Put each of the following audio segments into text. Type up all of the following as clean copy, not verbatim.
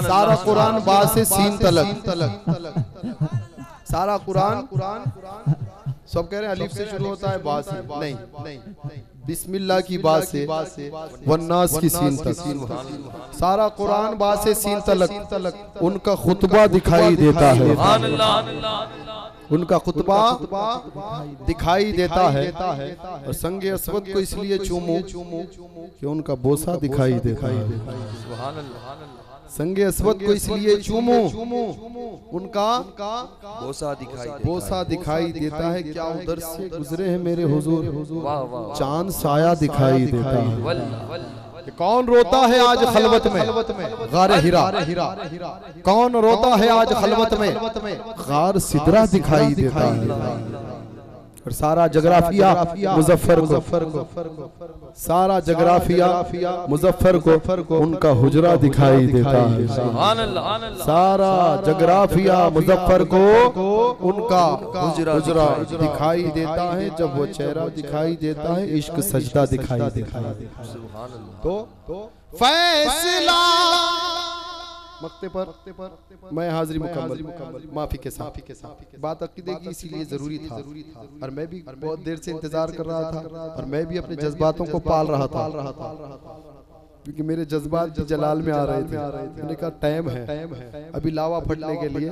सारा कुरान बा से सीन तलक, सारा कुरान सब कह रहे हैं अलिफ से शुरू होता है, बा से नहीं, बिस्मिल्लाह की बा से वन्नास की सीन तक। सारा कुरान बा से सीन तलक उनका खुतबा दिखाई देता है, उनका खुतबा दिखाई देता है। और संगे अस्वद को इसलिए चूमो कि उनका बोसा दिखाई देता है। संगे अस्वद को इसलिए चूमो उनका बोसा दिखाई देता है। क्या उधर से गुजरे हैं मेरे हुजूर, चांद साया दिखाई देता है। कौन रोता है आज खलवत में गारे हिरा, कौन रोता है आज खलवत में गार सिदरा दिखाई देता है। और सारा जगराफिया मुजफ्फर को, सारा जगराफिया मुजफ्फर को उनका हुजरा दिखाई देता है। सारा जगराफिया मुजफ्फर को उनका हुजरा दिखाई देता है। जब वो चेहरा दिखाई देता है इश्क सजदा दिखाई देता है। तो फैसला मक्ते पर मैं हाजिरी मुकम्मल माफी के साथ। बात अकीदे की इसीलिए जरूरी था और मैं भी बहुत देर से इंतजार कर रहा था और मैं भी अपने जज्बातों को पाल रहा था क्योंकि मेरे जज्बात जलाल में आ रहे थे। मैंने कहा टाइम है अभी लावा फटने के लिए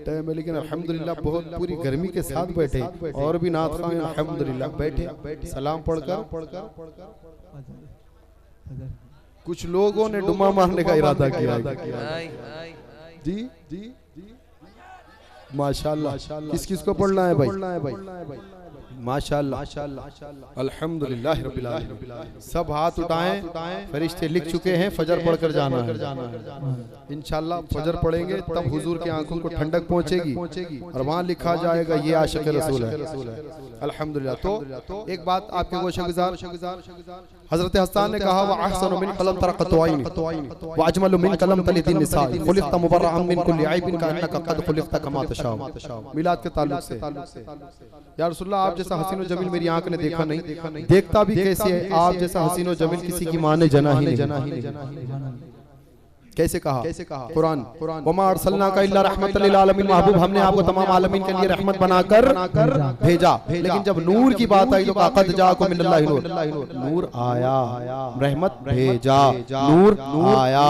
टाइम है, लेकिन अल्हम्दुलिल्लाह बहुत पूरी गर्मी के साथ बैठे और भी नात खान अल्हम्दुलिल्लाह बैठे सलाम पढ़कर कुछ लोगों ने डुमा मारने का इरादा किया। जी माशाल्लाह, किस किस को पढ़ना है भाई? माशाल्लाह अल्हम्दुलिल्लाह रब्बिल आलमीन। सब हाथ उठाएं, फरिश्ते लिख चुके हैं फजर पढ़कर जाना है। इंशाल्लाह फजर पढ़ेंगे तब हुजूर की आंखों को ठंडक पहुंचेगी और वहाँ लिखा जाएगा ये आशिक रसूल है। अल्हम्दुलिल्लाह। तो एक बात आपके गोशगुजार हजरत हसन ने कहा व अहसनु मिन कलम तरक़तु आइनी व अजमलु मिन कलम तलिदिन निसा खुलिक़त मुबर्रअन मिन कुल्ली ऐबिन कअन्नका क़द खुलिक़त कमा तशाअ। मिलाद के ताल्लुक से या रसूलल्लाह आप जैसा हसीन और जमील मेरी आंख ने देखा नहीं, देखता भी कैसे है? आप जैसा हसीन और जमील किसी की मां ने जना ही नहीं। कैसे कहा? कुरान वमा अरसलनाका इल्ला रहमतल लिल आलमीन, महबूब हमने आपको तमाम आलमीन के लिए रहमत बनाकर भेजा। लेकिन जब नूर की बात आई तो कहा क़द जाअकुम मिनल्लाहि नूर, नूर आया, रहमत भेजा, नूर आया।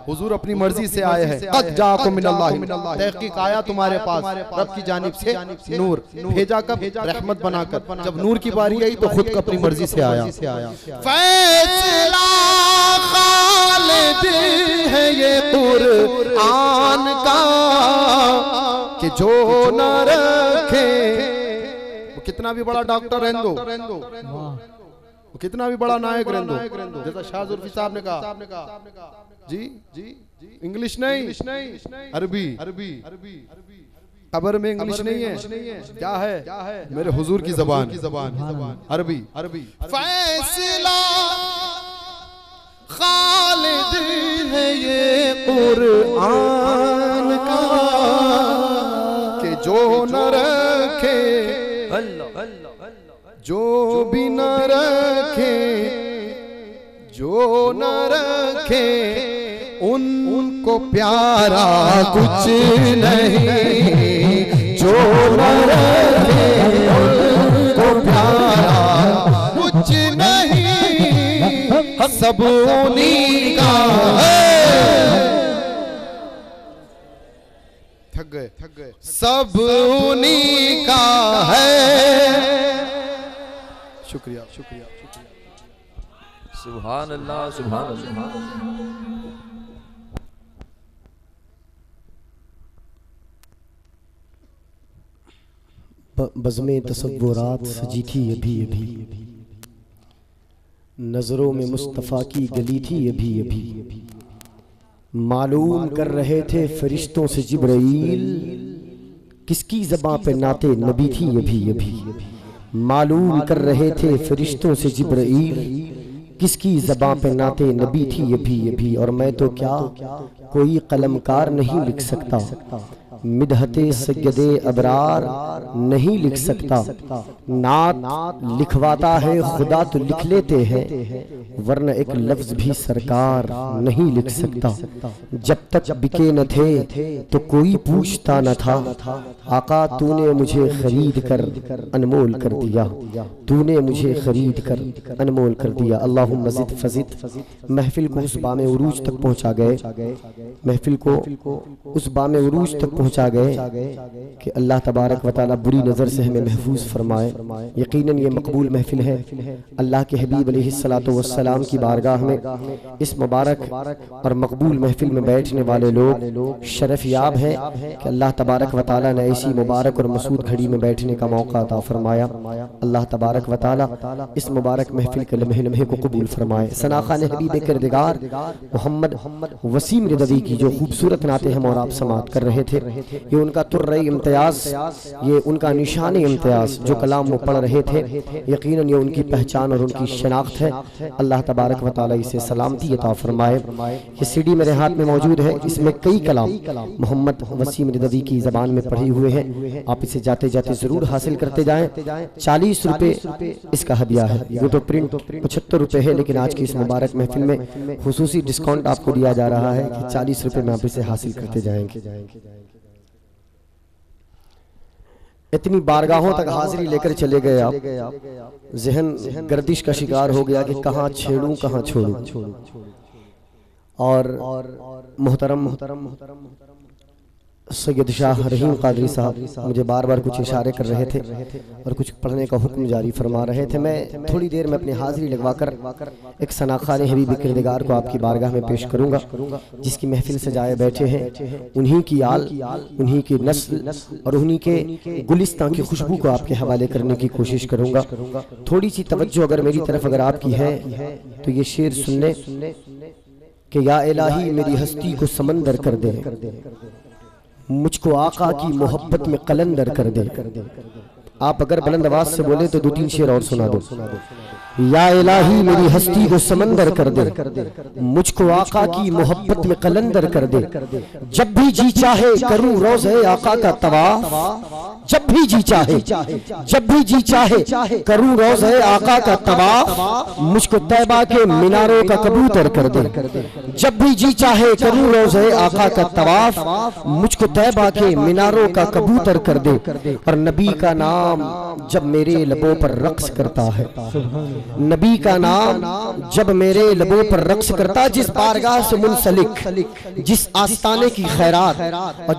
हुजूर अपनी मर्जी से आए हैं। क़द जाअकुम मिनल्लाहि, तहकीक आया तुम्हारे पास रब की जानिब से नूर, भेजा कब? रहमत बनाकर। जब नूर की बारी आई तो खुद अपनी मर्जी से आया। फैसला खालिद है ये कुरान का कि जो न रखे, वो कितना भी बड़ा डॉक्टर रहने दो, वो कितना भी बड़ा नायक रहने दो, जैसा शाह ज़ुल्फ़ी साहब ने कहा जी इंग्लिश नहीं अरबी, खबर में इंग्लिश नहीं है, क्या है? मेरे हुजूर की जबान अरबी। फैसला खालिद है ये कुरान का कि जो न रखे, जो भी न रखे, जो न रखे उनको प्यारा कुछ नहीं, जो न रखे उनको प्यारा कुछ नहीं, सब उन्हीं का है। थक गए सब उन्हीं का है। शुक्रिया। सुभान अल्लाह, सुभान अल्लाह। बज़्मे तसव्वुरात सजी थी अभी, नजरों में मुस्तफ़ा की गली थी अभी। मालूम कर रहे थे फरिश्तों से जिब्राईल किसकी ज़बां पे नाते नबी थी अभी। मालूम कर रहे थे फरिश्तों से जिब्राईल किसकी ज़बां पे नाते नबी थी ये भी। और मैं तो क्या कोई कलमकार नहीं लिख सकता, मिदहते सैयदे अबरार नहीं लिख सकता। नात लिखवाता है खुदा तो लिख लेते हैं, वरना एक लफ्ज भी सरकार नहीं लिख सकता। जब तक बिके न थे तो कोई पूछता न था, आका तूने मुझे खरीद कर अनमोल कर दिया, तूने मुझे खरीद कर अनमोल कर दिया। अल्लाहुम्मा ज़िद फज़िद। महफिल को उस बामे उरूज तक पहुंचा गए, महफिल को उस बामे उरूज तक पहुंचा गए कि अल्लाह तबारक व तआला बुरी नज़र से हमें महफूज फरमाए। यकीनन ये मकबूल महफिल है। अल्लाह के हबीब अलैहिस्सलातु वस्सलाम की बारगाह में इस मुबारक और मकबूल महफिल में बैठने वाले लोग शरफ याब हैं कि अल्लाह तबारक व तआला ने ऐसी मुबारक और मसूद घड़ी में बैठने का मौका अता फरमाया। अल्लाह तबारक व तआला इस मुबारक महफिल के लम्हे लम्हे को कबूल फरमाए। सना खान हबीब किरदगार मोहम्मद वसीम रिदवी की जो खूबसूरत नाते हम और आप समाअत कर रहे थे, ये उनका तुर्रे इम्तियाज, ये उनका निशान इम्तियाज जो कलाम वो पढ़ रहे थे, यकीनन ये उनकी पहचान और उनकी शनाख्त है। अल्लाह तबारक व तआला इसे सलामती अता फरमाए। ये सीडी मेरे हाथ में मौजूद है, इसमें कई कलाम मोहम्मद वसीम रिदवी की ज़बान में पढ़े हुए हैं। आप इसे जाते जाते ज़रूर हासिल करते जाएं। 40 रुपये इसका हदिया है। ये तो प्रिंट 75 रुपये है, लेकिन आज की इस मुबारक महफिल में खुसूसी डिस्काउंट आपको दिया जा रहा है कि 40 रुपये में आप इसे हासिल करते जाएंगे। इतनी बारगाहों तक हाजिरी लेकर चले गए आप, जहन गर्दिश का शिकार हो गया कि कहाँ छेड़ूं कहाँ छोड़ूं। और मोहतरम सैयद शाह रहीम कादरी साहब मुझे बार बार कुछ इशारे कर रहे थे और कुछ पढ़ने का हुक्म जारी फरमा रहे थे। मैं थोड़ी देर में अपनी हाजिरी लगवाकर एक सनाखान हबीब किरदगार को आपकी बारगाह में पेश करूंगा, जिसकी महफिल से जाए बैठे हैं। उन्हीं की आल, उन्हीं की नस्ल और उन्हीं के गुलिस्तां की खुशबू को आपके हवाले करने की कोशिश करूंगा। थोड़ी सी तवज्जो अगर मेरी तरफ अगर आपकी है तो ये शेर सुन ले कि या इलाही मेरी हस्ती को समंदर कर दे, मुझको आका की मोहब्बत में कलंदर कर दे। आप अगर बुलंद आवाज से बोले तो 2-3 शेर और सुना दो। या इलाही मेरी हस्ती को समंदर कर दे, मुझको आका की मोहब्बत में कलंदर कर दे। जब भी जी चाहे करूं रोज़े आका का तवाफ, जब भी जी चाहे, जब भी जी चाहे करूं रोज़े आका का तवाफ, मुझको तैबा के मीनारों का कबूतर कर दे। जब भी जी चाहे करूं रोज़े आका का तवाफ, मुझको तैबा के मीनारों का कबूतर कर दे। और नबी का नाम जब मेरे लबों पर रक्स करता है, नबी का नाम जब मेरे लबों पर रक्स करता, जिस बारगाह से मुंसलिक, जिस आस्ताने की खैरात और